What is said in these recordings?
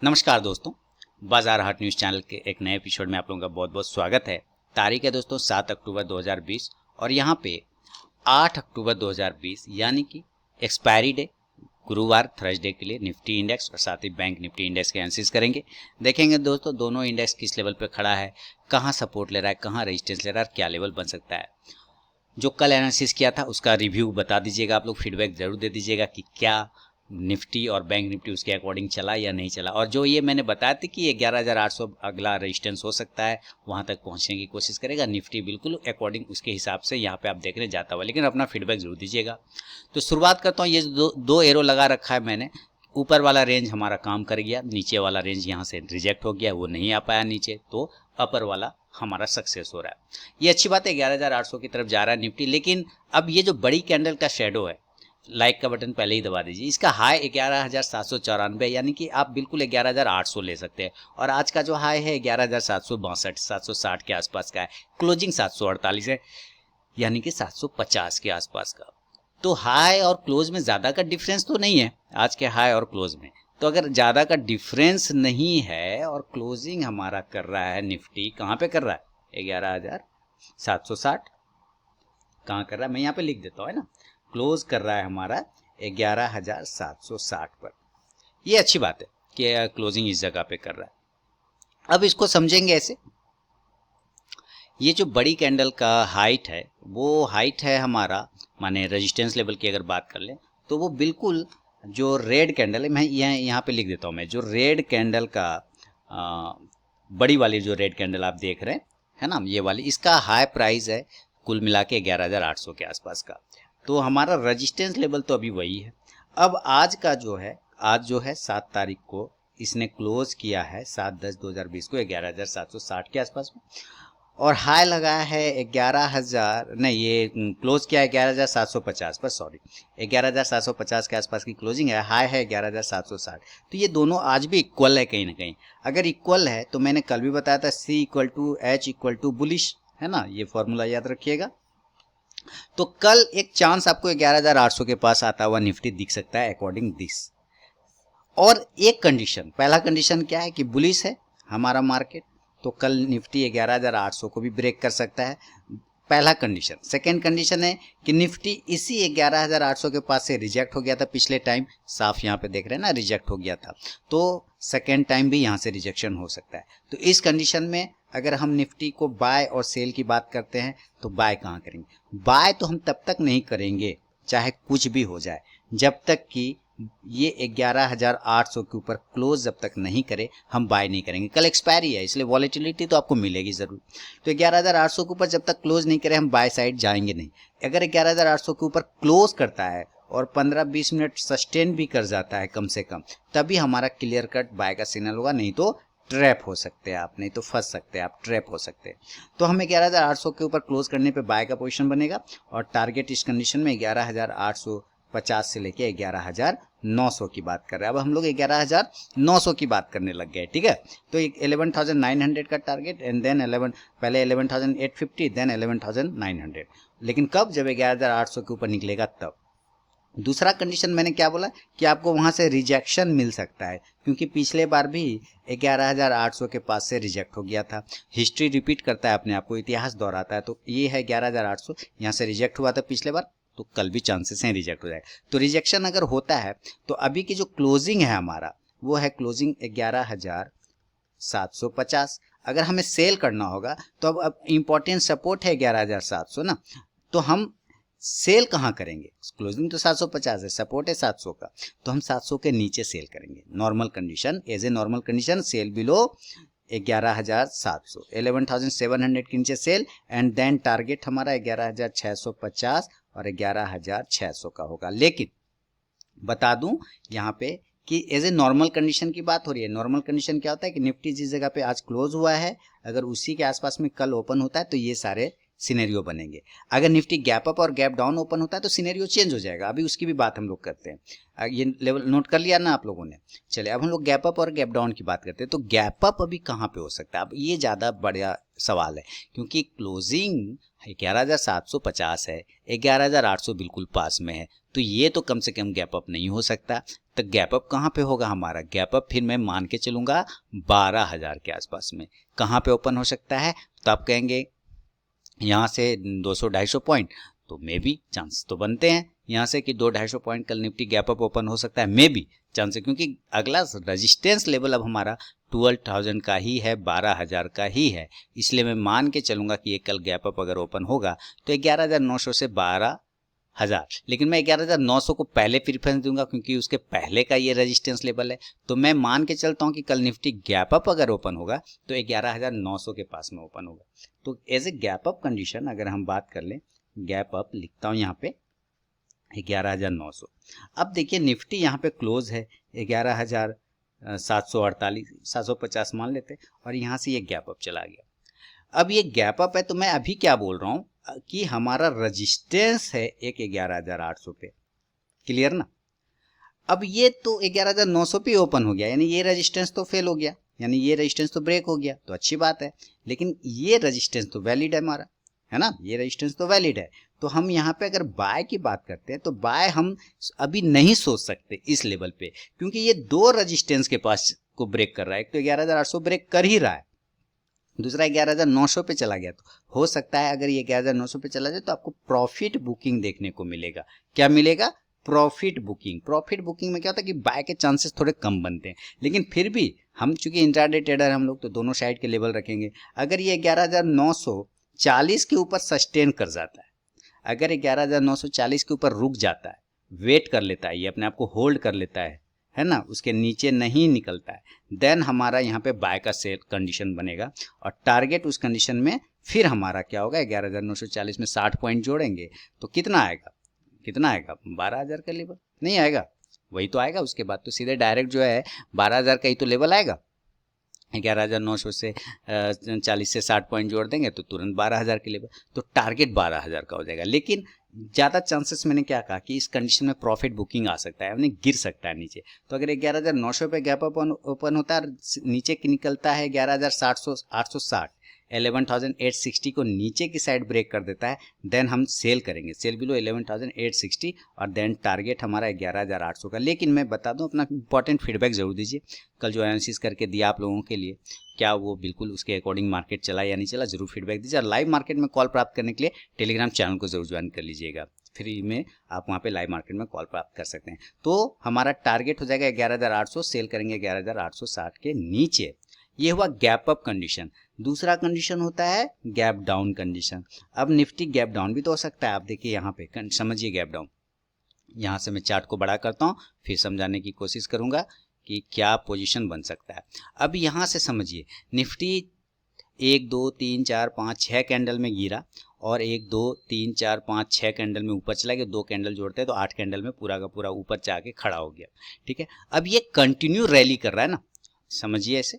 नमस्कार दोस्तों, बाजार हाट न्यूज़ चैनल के एक नए एपिसोड में आप लोगों का बहुत बहुत स्वागत है। तारीख है दोस्तों 7 अक्टूबर 2020 और यहाँ पे 8 अक्टूबर 2020 यानी कि एक्सपायरी डे गुरुवार थर्सडे के लिए निफ्टी इंडेक्स और साथ ही बैंक निफ्टी इंडेक्स के एनालिसिस करेंगे। देखेंगे दोस्तों दोनों इंडेक्स किस लेवल पे खड़ा है, कहाँ सपोर्ट ले रहा है, कहाँ रेजिस्टेंस ले रहा है, क्या लेवल बन सकता है। जो कल एनालिसिस किया था उसका रिव्यू बता दीजिएगा, आप लोग फीडबैक जरूर दे दीजिएगा कि क्या निफ्टी और बैंक निफ्टी उसके अकॉर्डिंग चला या नहीं चला। और जो ये मैंने बताया था कि ये 11,800 अगला रेजिस्टेंस हो सकता है, वहाँ तक पहुँचने की कोशिश करेगा निफ्टी, बिल्कुल अकॉर्डिंग उसके हिसाब से यहाँ पे आप देखने जाता हुआ, लेकिन अपना फीडबैक जरूर दीजिएगा। तो शुरुआत करता हूँ, ये दो एरो लगा रखा है मैंने। ऊपर वाला रेंज हमारा काम कर गया, नीचे वाला रेंज यहाँ से रिजेक्ट हो गया, वो नहीं आ पाया नीचे, तो अपर वाला हमारा सक्सेस हो रहा है। ये अच्छी बात है, 11,800 की तरफ जा रहा है निफ्टी। लेकिन अब ये जो बड़ी कैंडल का शेडो है, लाइक का बटन पहले ही दबा दीजिए, इसका हाई 11,794 यानी कि आप बिल्कुल 11,800 ले सकते हैं। और आज का जो हाई है 11,762 760 के आसपास का है, क्लोजिंग 748 है यानी कि 750 के आसपास का। तो हाई और क्लोज में ज़्यादा का डिफरेंस तो नहीं है आज के हाई और क्लोज में। तो अगर ज़्यादा का डिफरेंस नहीं है और क्लोजिंग हमारा कर रहा है निफ्टी, कहाँ पे कर रहा है 11,760, कहाँ कर रहा है मैं यहाँ पे लिख देता हूँ, है ना। क्लोज कर रहा है हमारा 11,760 पर। ये अच्छी बात है कि क्लोजिंग इस जगह पे कर रहा है। अब इसको समझेंगे ऐसे, ये जो बड़ी कैंडल का हाइट है वो हाइट है हमारा, माने रेजिस्टेंस लेवल की अगर बात कर लें तो वो बिल्कुल जो रेड कैंडल है, मैं यहाँ पे लिख देता हूँ मैं, जो रेड कैंडल का बड़ी वाली जो रेड कैंडल आप देख रहे हैं, है ना, ये वाली, इसका हाई प्राइस है कुल मिला के 11,800 के आसपास का। तो हमारा रेजिस्टेंस लेवल तो अभी वही है। अब आज का जो है, आज जो है 7 तारीख को इसने क्लोज किया है 7/10/2020 को 11,760 के आसपास में, और हाई लगाया है 11,000 नहीं, ये क्लोज किया है 11,750 पर, सॉरी 11,750 के आसपास की क्लोजिंग है, हाई है 11,760। तो ये दोनों आज भी इक्वल है कहीं ना कहीं। अगर इक्वल है तो मैंने कल भी बताया था C=H बुलिश, है ना, ये फॉर्मूला याद रखिएगा। तो कल एक चांस आपको 11,800 के पास आता हुआ निफ्टी दिख सकता है अकॉर्डिंग दिस। और एक कंडीशन, पहला कंडीशन क्या है कि बुलिश है हमारा मार्केट, तो कल निफ्टी 11,800 को भी ब्रेक कर सकता है, पहला कंडीशन। सेकेंड कंडीशन है कि निफ्टी इसी 11,800 के पास से रिजेक्ट हो गया था पिछले टाइम, साफ यहाँ पे देख रहे हैं ना, रिजेक्ट हो गया था, तो सेकेंड टाइम भी यहाँ से रिजेक्शन हो सकता है। तो इस कंडीशन में अगर हम निफ्टी को बाय और सेल की बात करते हैं तो बाय कहाँ करेंगे? बाय तो हम तब तक नहीं करेंगे चाहे कुछ भी हो जाए, जब तक कि ये 11,800 के ऊपर क्लोज जब तक नहीं करे हम बाय नहीं करेंगे। कल एक्सपायरी है इसलिए वॉलेटिलिटी तो आपको मिलेगी ज़रूर। तो 11,800 के ऊपर जब तक क्लोज नहीं करे हम बाय साइड जाएंगे नहीं। अगर 11,800 के ऊपर क्लोज करता है और 15-20 मिनट सस्टेन भी कर जाता है कम से कम, तभी हमारा क्लियर कट बाय का सिग्नल होगा, नहीं तो ट्रैप हो सकते हैं आप, नहीं तो फंस सकते हैं आप, ट्रैप हो सकते हैं। तो हमें 11,800 के ऊपर क्लोज करने पे बाय का पोजीशन बनेगा और टारगेट इस कंडीशन में 11,850 से लेके 11,900 की बात कर रहे हैं। अब हम लोग 11,900 की बात करने लग गए, ठीक है। तो 11,900 का टारगेट एंड देन 11, पहले 11,850 देन 11,900, लेकिन कब? जब 11,800 के ऊपर निकलेगा तब। दूसरा कंडीशन मैंने क्या बोला कि आपको वहां से रिजेक्शन मिल सकता है, क्योंकि पिछले बार भी 11,800 के पास से रिजेक्ट हो गया था। हिस्ट्री रिपीट करता है अपने आप को, इतिहास दोहराता है। तो ये है 11,800, यहाँ से रिजेक्ट हुआ था पिछले बार, तो कल भी चांसेस हैं रिजेक्ट हो जाए। तो रिजेक्शन अगर होता है तो अभी की जो क्लोजिंग है हमारा वो है क्लोजिंग 11,750। अगर हमें सेल करना होगा तो अब इंपॉर्टेंट सपोर्ट है 11,700 ना, तो हम सेल कहाँ करेंगे? क्लोजिंग तो 750 है, सपोर्ट है 700 का, तो हम 700 के नीचे सेल करेंगे। Normal condition, as a normal condition sell below 11,700, 11,700 के नीचे सेल एंड देन टारगेट हमारा 11,650 और 11,600 का होगा। लेकिन बता दूं यहाँ पे कि एज ए नॉर्मल कंडीशन की बात हो रही है। नॉर्मल कंडीशन क्या होता है कि निफ्टी जिस जगह पे आज क्लोज हुआ है, अगर उसी के आसपास में कल ओपन होता है तो ये सारे सिनेरियो बनेंगे। अगर निफ्टी गैप अप और गैप डाउन ओपन होता है तो सिनेरियो चेंज हो जाएगा। अभी उसकी भी बात हम लोग करते हैं। ये लेवल नोट कर लिया ना आप लोगों ने? चलिए अब हम लोग गैप अप और गैप डाउन की बात करते हैं। तो गैप अप अभी कहाँ पे हो सकता है? अब ये ज़्यादा बड़ा सवाल है, क्योंकि क्लोजिंग 11,750 है, 11,800 बिल्कुल पास में है, तो ये तो कम से कम गैप अप नहीं हो सकता। तो गैप अप कहाँ पे होगा हमारा? गैप अप फिर मैं मान के चलूँगा 12,000 के आसपास में। कहाँ पे ओपन हो सकता है? तो आप कहेंगे यहाँ से 200-250 पॉइंट, तो मे बी चांस तो बनते हैं यहाँ से कि 200-250 पॉइंट कल निफ्टी गैप अप ओपन हो सकता है, मे बी चांस है, क्योंकि अगला रेजिस्टेंस लेवल अब हमारा 12,000 का ही है, 12,000 का ही है। इसलिए मैं मान के चलूँगा कि ये कल गैप अप अगर ओपन होगा तो 11,900 से 12,000, लेकिन मैं 11,900 को पहले प्रीफरेंस दूंगा क्योंकि उसके पहले का ये रेजिस्टेंस लेवल है। तो मैं मान के चलता हूँ कि कल निफ्टी गैप अप अगर ओपन होगा तो 11,900 के पास में ओपन होगा। तो as a gap up condition अगर हम बात कर लें, गैप अप लिखता हूँ यहाँ पे 11,900। अब देखिए निफ्टी यहाँ पे क्लोज है 11,748, 750 मान लेते, और यहाँ से ये गैप अप चला गया। अब ये गैप अप है तो मैं अभी क्या बोल रहा हूँ कि हमारा रेजिस्टेंस है एक 11,800 पे। क्लियर ना? अब ये तो 11,900 पे ओपन हो गया, यानी ये रेजिस्टेंस तो फेल हो गया, यानी ये रेजिस्टेंस तो ब्रेक हो गया, तो अच्छी बात है। लेकिन ये रेजिस्टेंस तो वैलिड है हमारा, है ना? ये रेजिस्टेंस तो वैलिड है। तो हम यहाँ पे अगर बाय की बात करते हैं तो बाय हम अभी नहीं सोच सकते इस लेवल पे, क्योंकि ये दो रेजिस्टेंस के पास को ब्रेक कर रहा है। एक तो 11,800 ब्रेक कर ही रहा है, दूसरा 11,900 पे चला गया। तो हो सकता है अगर ये 11,900 पे चला जाए तो आपको प्रॉफिट बुकिंग देखने को मिलेगा। क्या मिलेगा? Profit booking. प्रॉफिट बुकिंग में क्या होता है कि बाय के चांसेस थोड़े कम बनते हैं, लेकिन फिर भी हम चूंकि इंट्राडे ट्रेडर हम लोग तो दोनों साइड के लेवल रखेंगे। अगर ये 11,940 के ऊपर सस्टेन कर जाता है, अगर 11,940 के ऊपर रुक जाता है, वेट कर लेता है, ये अपने आप को होल्ड कर लेता है ना, उसके नीचे नहीं निकलता है, देन हमारा यहाँ पे बाय का सेल कंडीशन बनेगा। और टारगेट उस कंडीशन में फिर हमारा क्या होगा? 11,940 में 60 पॉइंट जोड़ेंगे तो कितना आएगा? कितना आएगा? 12,000 का लेवल नहीं आएगा? वही तो आएगा। उसके बाद तो सीधे डायरेक्ट जो है 12,000 का ही तो लेवल आएगा। 11,900 से 40 से 60 पॉइंट जोड़ देंगे तो तुरंत 12,000 के लेवल, तो टारगेट 12,000 का हो जाएगा। लेकिन ज़्यादा चांसेस मैंने क्या कहा कि इस कंडीशन में प्रॉफिट बुकिंग आ सकता है, यानी गिर सकता है नीचे। तो अगर 11,900 पे गैप ओपन होता है, नीचे निकलता है 11,860, 11,860 को नीचे की साइड ब्रेक कर देता है, देन हम सेल करेंगे, सेल बिलो 11,860, और देन टारगेट हमारा 11,800 का। लेकिन मैं बता दूं, अपना इंपॉर्टेंट फीडबैक जरूर दीजिए। कल जो एनालिसिस करके दिया आप लोगों के लिए, क्या वो बिल्कुल उसके अकॉर्डिंग मार्केट चला या नहीं चला, जरूर फीडबैक दीजिए। और लाइव मार्केट में कॉल प्राप्त करने के लिए टेलीग्राम चैनल को जरूर ज्वाइन कर लीजिएगा, फ्री में आप वहाँ पे लाइव मार्केट में कॉल प्राप्त कर सकते हैं। तो हमारा टारगेट हो जाएगा 11,800, सेल करेंगे 11,860 के नीचे। ये हुआ गैप अप कंडीशन। दूसरा कंडीशन होता है गैप डाउन कंडीशन। अब निफ्टी गैप डाउन भी तो हो सकता है। आप देखिए यहाँ पे समझिए गैप डाउन। यहाँ से मैं चार्ट को बड़ा करता हूँ, फिर समझाने की कोशिश करूँगा कि क्या पोजीशन बन सकता है। अब यहाँ से समझिए, निफ्टी 1 2 3 4 5 6 कैंडल में गिरा, और 1 2 3 4 5 6 कैंडल में ऊपर चला गया। 2 कैंडल जोड़ते हैं तो 8 कैंडल में पूरा का पूरा ऊपर जाके खड़ा हो गया। ठीक है, अब ये कंटिन्यू रैली कर रहा है ना, समझिए ऐसे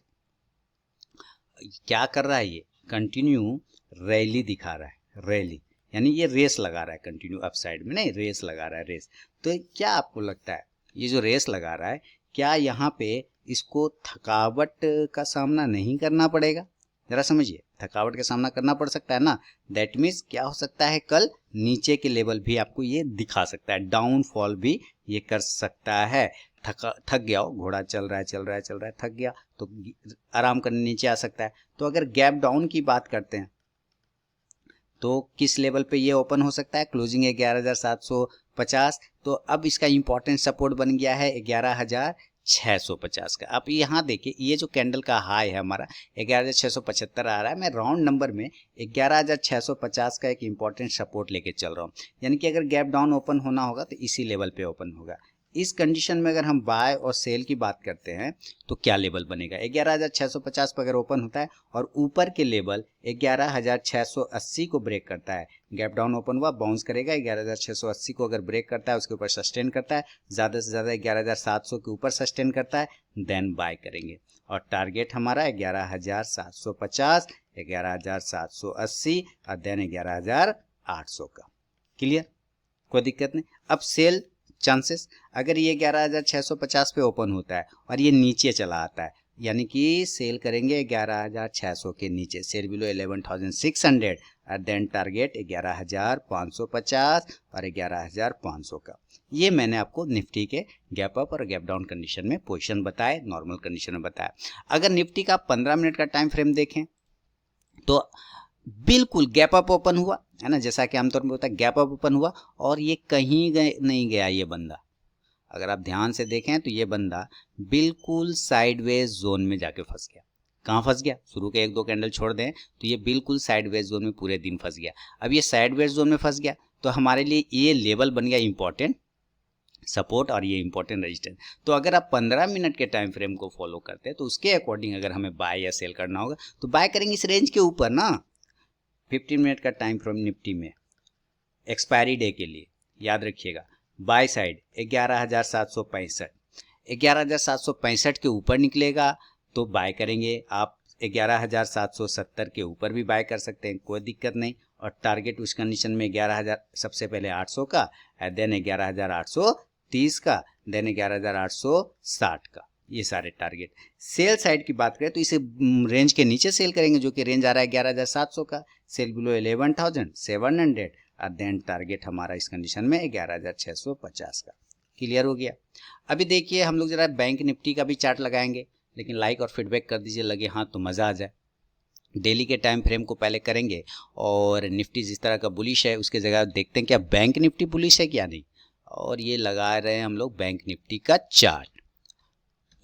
क्या कर रहा है, ये कंटिन्यू रैली दिखा रहा है। रैली यानी ये रेस लगा रहा है, कंटिन्यू अप साइड में नहीं, रेस लगा रहा है, रेस। तो क्या आपको लगता है ये जो रेस लगा रहा है, क्या यहाँ पे इसको थकावट का सामना नहीं करना पड़ेगा? जरा समझिए, थकावट का सामना करना पड़ सकता है ना। दैट मीन्स क्या हो सकता है, कल नीचे के लेवल भी आपको ये दिखा सकता है, डाउनफॉल भी ये कर सकता है। थक गया हो, घोड़ा चल रहा है, थक गया तो आराम करने नीचे आ सकता है। तो अगर गैप डाउन की बात करते हैं तो किस लेवल पे ये ओपन हो सकता है? क्लोजिंग है 11,750, तो अब इसका इंपॉर्टेंट सपोर्ट बन गया है 11,650 का। आप यहाँ देखिए, ये जो कैंडल का हाई है हमारा 11,675 आ रहा है। मैं राउंड नंबर में 11,650 का एक इंपॉर्टेंट सपोर्ट लेके चल रहा हूँ, यानी कि अगर गैप डाउन ओपन होना होगा तो इसी लेवल पे ओपन होगा। इस कंडीशन में अगर हम बाय और सेल की बात करते हैं तो क्या लेवल बनेगा? 11,650 पर अगर ओपन होता है और ऊपर के लेवल 11,680 को ब्रेक करता है, गैप डाउन ओपन हुआ, बाउंस करेगा, 11,680 को अगर ब्रेक करता है, उसके ऊपर सस्टेन करता है, ज़्यादा से ज़्यादा 11,700 के ऊपर सस्टेन करता है, देन बाय करेंगे। और टारगेट हमारा 11,750, 11,780 और देन 11,800 का। क्लियर? कोई दिक्कत नहीं। अब सेल चांसेस, अगर ये 11,650 पे ओपन होता है और ये नीचे चला आता है, यानी कि सेल करेंगे 11,600 के नीचे, सेल बिलो 11,600 और देन टारगेट 11,550 और 11,500 का। ये मैंने आपको निफ्टी के गैप अप और गैप डाउन कंडीशन में पोजीशन बताए, नॉर्मल कंडीशन में बताया। अगर निफ्टी का 15 मिनट का टाइम फ्रेम देखें तो बिल्कुल गैप अप ओपन हुआ है ना, जैसा कि आमतौर पर होता है, गैप अप ओपन हुआ और ये कहीं नहीं गया ये बंदा। अगर आप ध्यान से देखें तो ये बंदा बिल्कुल साइडवेज जोन में जाके फंस गया। कहाँ फंस गया? शुरू के 1-2 कैंडल छोड़ दें तो ये बिल्कुल साइडवेज जोन में पूरे दिन फंस गया। अब ये साइडवेज जोन में फंस गया तो हमारे लिए ये लेवल बन गया इंपॉर्टेंट सपोर्ट और ये इंपॉर्टेंट रेजिस्टेंस। तो अगर आप 15 मिनट के टाइम फ्रेम को फॉलो करते हैं तो उसके अकॉर्डिंग अगर हमें बाय या सेल करना होगा तो बाय करेंगे इस रेंज के ऊपर ना। 15 मिनट का टाइम फ्रेम निफ्टी में एक्सपायरी डे के लिए याद रखिएगा, बाय साइड 11,765, 11,765 के ऊपर निकलेगा तो बाय करेंगे। आप 11,770 के ऊपर भी बाय कर सकते हैं, कोई दिक्कत नहीं। और टारगेट उस कंडीशन में 11,000 सबसे पहले 800 का, देन 11,830 का, देन 11,860 का, ये सारे टारगेट। सेल साइड की बात करें तो इसे रेंज के नीचे सेल करेंगे जो कि रेंज आ रहा है 11,700 का, सेल बिलो 11,700 और देन टारगेट हमारा इस कंडीशन में 11,650 का। क्लियर हो गया? अभी देखिए हम लोग जरा बैंक निफ्टी का भी चार्ट लगाएंगे, लेकिन लाइक और फीडबैक कर दीजिए, लगे हाँ तो मज़ा आ जाए। डेली के टाइम फ्रेम को पहले करेंगे और निफ्टी जिस तरह का बुलिश है उसके जगह देखते हैं क्या बैंक निफ्टी बुलिश है क्या नहीं। और ये लगा रहे हैं हम लोग बैंक निफ्टी का चार्ट,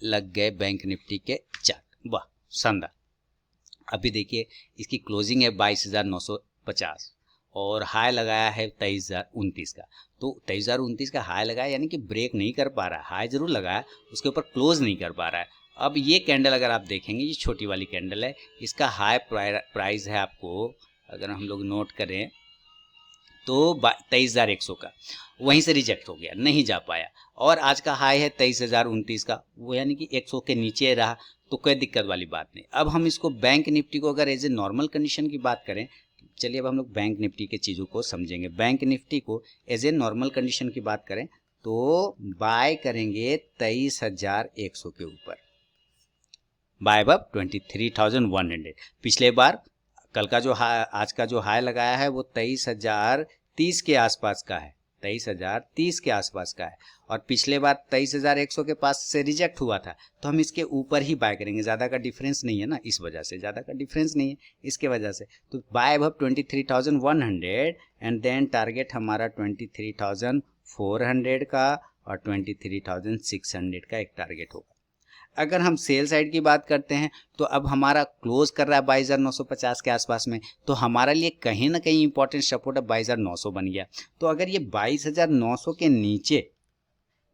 लग गए बैंक निफ्टी के चार्ट, वाह शानदार। अभी देखिए इसकी क्लोजिंग है 22,950 और हाई लगाया है 23,029 का। तो 23,029 का हाई लगाया यानी कि ब्रेक नहीं कर पा रहा है, हाई जरूर लगाया उसके ऊपर क्लोज नहीं कर पा रहा है। अब ये कैंडल अगर आप देखेंगे, ये छोटी वाली कैंडल है, इसका हाई प्राइस है आपको अगर हम लोग नोट करें तो 23,100 का, वहीं से रिजेक्ट हो गया, नहीं जा पाया। और आज का हाई है 23,029 का, वो यानी कि 100 के नीचे रहा, तो कोई दिक्कत वाली बात नहीं। अब हम इसको बैंक निफ्टी को अगर एज ए नॉर्मल कंडीशन की बात करें, चलिए अब हम लोग बैंक निफ्टी के चीज़ों को समझेंगे। बैंक निफ्टी को एज ए नॉर्मल कंडीशन की बात करें तो बाय करेंगे 23,100 के ऊपर, बाय अब 23,100। पिछले बार कल का जो हाई, आज का जो हाई लगाया है वो 23,030 के आसपास का है, 23,030 के आसपास का है। और पिछले बार 23,100 के पास से रिजेक्ट हुआ था, तो हम इसके ऊपर ही बाय करेंगे। ज़्यादा का डिफरेंस नहीं है ना, इस वजह से ज़्यादा का डिफरेंस नहीं है, इसके वजह से। तो बाय अब 23,100 एंड देन टारगेट हमारा 23,400 का और 23,600 का एक टारगेट होगा। अगर हम सेल साइड की बात करते हैं तो अब हमारा क्लोज कर रहा है 22,950 के आसपास में, तो हमारे लिए कहीं ना कहीं इंपॉर्टेंट सपोर्ट अब 22,900 बन गया। तो अगर ये 22,900 के नीचे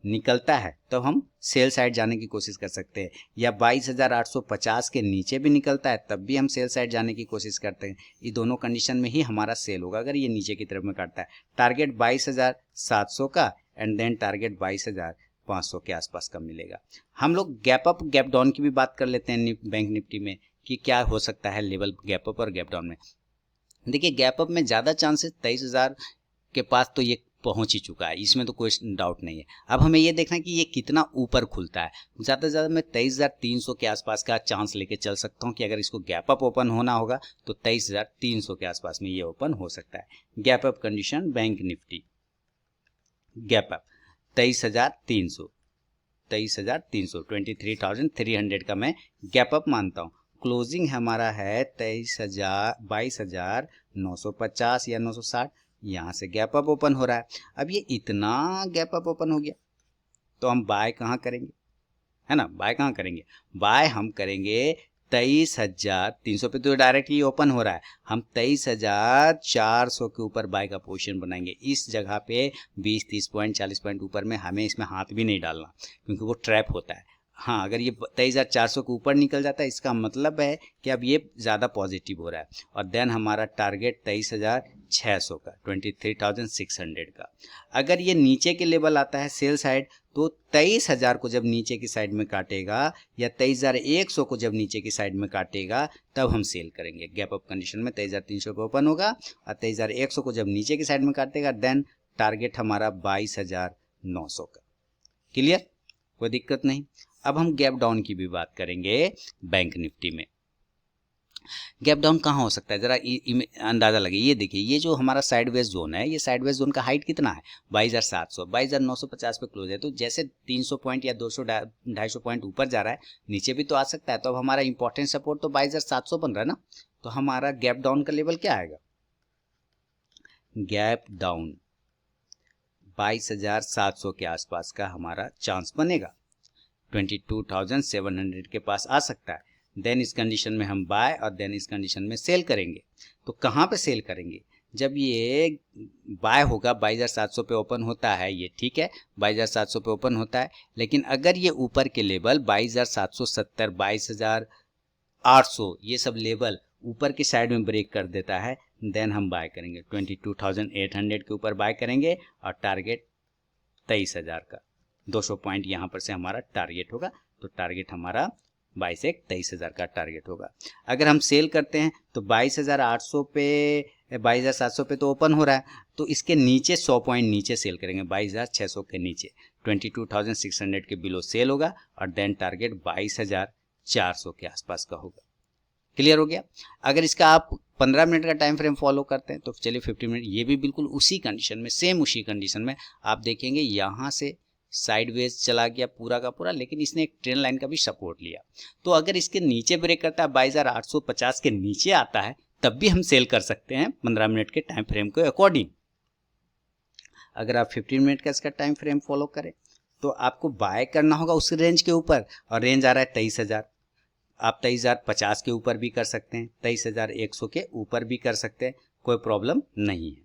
निकलता है तो हम सेल साइड जाने की कोशिश कर सकते हैं, या 22,850 के नीचे भी निकलता है तब भी हम सेल साइड जाने की कोशिश करते हैं। ये दोनों कंडीशन में ही हमारा सेल होगा अगर ये नीचे की तरफ में काटता है। टारगेट 22,700 का एंड देन टारगेट 22,500 के आसपास का मिलेगा। हम लोग गैप अप गैप डाउन की भी बात कर लेते हैं बैंक निफ्टी में कि क्या हो सकता है लेवल गैप अप और गैप डाउन में। देखिए गैप अप में ज़्यादा चांसेस 23,000 के पास तो ये पहुंच ही चुका है, इसमें तो कोई डाउट नहीं है। अब हमें ये देखना है कि ये कितना ऊपर खुलता है। ज़्यादा से ज़्यादा मैं 23,300 के आसपास का चांस लेके चल सकता हूँ कि अगर इसको गैप अप ओपन होना होगा तो 23,300 के आसपास में ये ओपन हो सकता है। Gap up condition bank Nifty gap up 23,300, 23,300 का मैं गैप अप मानता हूँ। क्लोजिंग हमारा है 22,950 या 960, यहाँ से गैप अप ओपन हो रहा है। अब ये इतना गैप अप ओपन हो गया तो हम बाय कहाँ करेंगे, है ना? बाय कहाँ करेंगे? बाय हम करेंगे 23,300 पे, तो डायरेक्ट ही ओपन हो रहा है। हम 23,400 के ऊपर बाय का पोजीशन बनाएंगे। इस जगह पे 20-30 पॉइंट 40 पॉइंट ऊपर में हमें इसमें हाथ भी नहीं डालना क्योंकि वो ट्रैप होता है। हाँ, अगर ये 23,400 के ऊपर निकल जाता है इसका मतलब है कि अब ये ज़्यादा पॉजिटिव हो रहा है। और देन हमारा टारगेट 23,600 का, 23,600 का। अगर ये नीचे के लेवल आता है सेल साइड तो 23,000 को जब नीचे की साइड में काटेगा या 23,100 को जब नीचे की साइड में काटेगा तब हम सेल करेंगे। गैप अप कंडीशन में 23,300 को ओपन होगा और 23,100 को जब नीचे की साइड में काटेगा देन टारगेट हमारा 22,900 का। क्लियर? कोई दिक्कत नहीं। अब हम गैप डाउन की भी बात करेंगे बैंक निफ्टी में। गैप डाउन कहाँ हो सकता है, जरा अंदाजा लगे। ये देखिए, ये जो हमारा साइडवेज जोन है, ये साइडवेज जोन का हाइट कितना है 22,700, 22,950 पे क्लोज है। तो जैसे 300 पॉइंट या 200 250 पॉइंट ऊपर जा रहा है, नीचे भी तो आ सकता है। तो अब हमारा इंपॉर्टेंट सपोर्ट तो 22,700 बन रहा है ना, तो हमारा गैप डाउन का लेवल क्या आएगा, गैप डाउन 22,700 के आसपास का हमारा चांस बनेगा, 22,700 के पास आ सकता है। देन इस कंडीशन में हम बाय और देन इस कंडीशन में सेल करेंगे। तो कहाँ पे सेल करेंगे, जब ये बाय होगा 22,700 पे ओपन होता है, ये ठीक है 22,700 पे ओपन होता है, लेकिन अगर ये ऊपर के लेवल 22,770 22,800 ये सब लेवल ऊपर की साइड में ब्रेक कर देता है, देन हम बाय करेंगे 22,800 के ऊपर बाय करेंगे और टारगेट 23,000 का 200 पॉइंट यहाँ पर से हमारा टारगेट होगा। तो टारगेट हमारा 22 से 23,000 का टारगेट होगा। अगर हम सेल करते हैं तो 22,800 पे 22,700 पे तो ओपन हो रहा है, तो इसके नीचे 100 पॉइंट नीचे सेल करेंगे, 22,600 के नीचे 22,600 के बिलो सेल होगा और देन टारगेट 22,400 के आसपास का होगा। क्लियर हो गया। अगर इसका आप 15 मिनट का टाइम फ्रेम फॉलो करते हैं तो चलिए 15 मिनट, ये भी बिल्कुल उसी कंडीशन में, सेम उसी कंडीशन में आप देखेंगे यहाँ से साइडवेज चला गया पूरा का पूरा, लेकिन इसने एक ट्रेंड लाइन का भी सपोर्ट लिया। तो अगर इसके नीचे ब्रेक करता है 22,850 के नीचे आता है, तब भी हम सेल कर सकते हैं 15 मिनट के टाइम फ्रेम के अकॉर्डिंग। अगर आप 15 मिनट का इसका टाइम फ्रेम फॉलो करें तो आपको बाय करना होगा उस रेंज के ऊपर, और रेंज आ रहा है 23,000। आप 23,050 के ऊपर भी कर सकते हैं, 23,100 के ऊपर भी कर सकते हैं, कोई प्रॉब्लम नहीं है।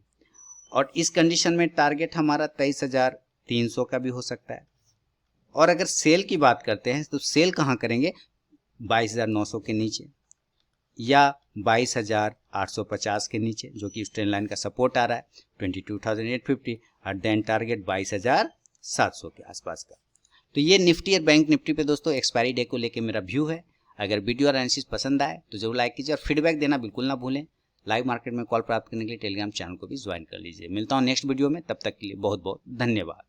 और इस कंडीशन में टारगेट हमारा 23,300 का भी हो सकता है। और अगर सेल की बात करते हैं तो सेल कहाँ करेंगे, 22,900 के नीचे या 22,850 के नीचे, जो कि उस ट्रेंड लाइन का सपोर्ट आ रहा है 22,850, और देन टारगेट 22,700 के आसपास का। तो ये निफ्टी और बैंक निफ्टी पे दोस्तों एक्सपायरी डे को लेके मेरा व्यू है। अगर वीडियो और एनालिसिस पसंद आए तो जरूर लाइक कीजिए और फीडबैक देना बिल्कुल ना भूलें। लाइव मार्केट में कॉल प्राप्त करने के लिए टेलीग्राम चैनल को भी ज्वाइन कर लीजिए। मिलता हूँ नेक्स्ट वीडियो में, तब तक के लिए बहुत बहुत धन्यवाद।